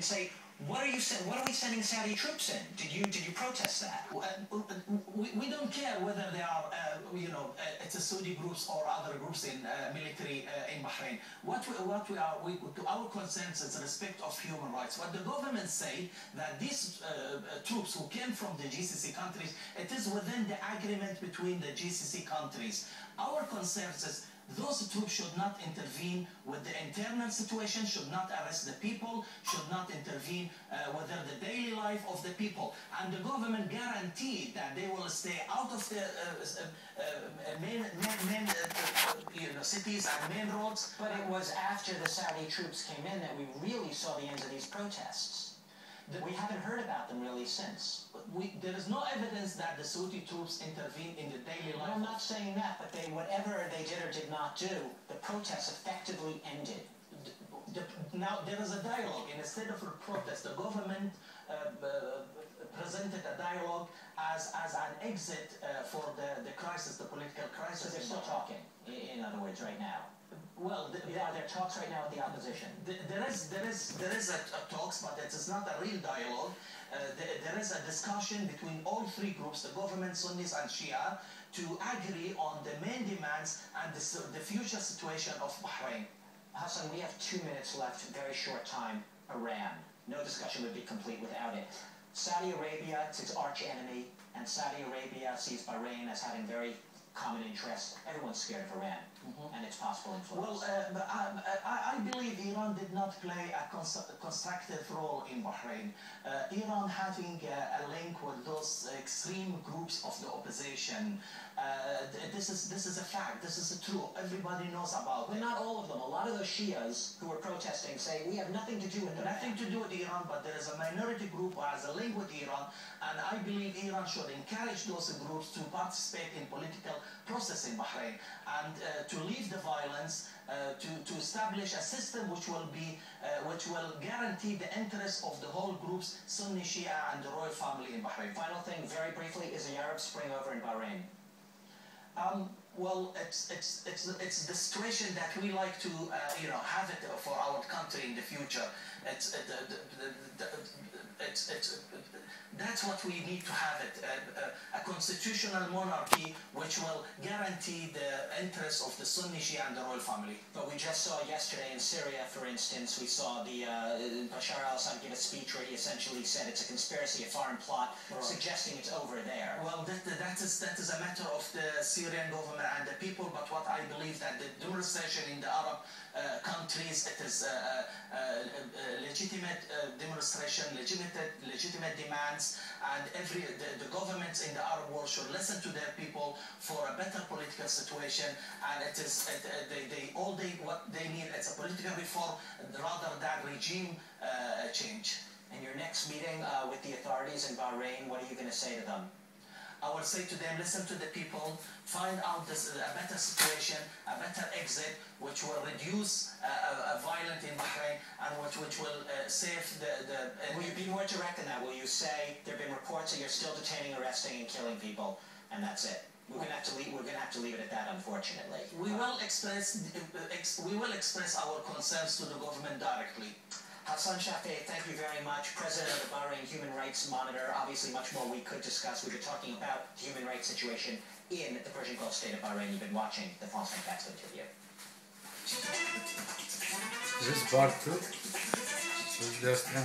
and say, what are we sending Saudi troops in? Did you protest that? We don't care whether they are, it's a Saudi groups or other groups in military in Bahrain. Our concerns is respect of human rights. What the government say that these troops who came from the GCC countries, it is within the agreement between the GCC countries. Our concerns is those troops should not intervene with the internal situation, should not arrest the people, should not intervene with the daily life of the people. And the government guaranteed that they will stay out of the main cities and main roads. But it was after the Saudi troops came in that we really saw the end of these protests. We haven't heard about them really since. There is no evidence that the Saudi troops intervened in the daily life. No, I'm not saying that, but whatever they did or did not do, the protests effectively ended. Now, there is a dialogue. Instead of a protest, the government presented a dialogue as an exit for the crisis, the political crisis. So they're still talking, in other words, right now. Well, are there talks right now with the opposition? There is a talks, but it is not a real dialogue. There is a discussion between all three groups, the government, Sunnis and Shia, to agree on the main demands and the future situation of Bahrain. Hassan, we have 2 minutes left, very short time. Iran. No discussion would be complete without it. Saudi Arabia is its arch enemy, and Saudi Arabia sees Bahrain as having very common interests. Everyone's scared of Iran and its possible influence. Well, I believe Iran did not play a constructive role in Bahrain. Iran having a link with those extreme groups of the opposition. This is a fact. This is true. Everybody knows about it. But not all of them. A lot of those Shias who are protesting say we have nothing to do with Iran. Nothing to do with Iran, but there is a minority group who has a link with Iran, and I believe Iran should encourage those groups to participate in political process in Bahrain and to leave the violence, to establish a system which will guarantee the interests of the whole groups, Sunni, Shia, and the royal family in Bahrain. Final thing, very briefly, is the Arab Spring over in Bahrain? Well, it's the situation that we like to have it for our country in the future. That's what we need to have it, a constitutional monarchy which will guarantee the interests of the Sunni, Shia and the royal family. But we just saw yesterday in Syria, for instance, we saw the Bashar al-Assad give a speech where he essentially said it's a conspiracy, a foreign plot, suggesting it's over there. Well, that is a matter of the Syrian government and the people, but what I believe that the demonstration in the Arab countries, it is legitimate demonstration, legitimate demands, and the governments in the Arab world should listen to their people for a better political situation, and it is what they need is a political reform rather than regime change. In your next meeting with the authorities in Bahrain, what are you going to say to them? I will say to them, listen to the people, find out a better situation, a better exit, which will reduce violence in Bahrain and which will save the... Will you be more direct than that? Will you say there have been reports that you're still detaining, arresting, and killing people, and that's it? We're going to have to leave it at that, unfortunately. We will express our concerns to the government directly. Hassan Shafee, thank you very much. President of the Bahrain Human Rights Monitor. Obviously, much more we could discuss. We've been talking about the human rights situation in the Persian Gulf state of Bahrain. You've been watching the France 24 interview. Is this part 2?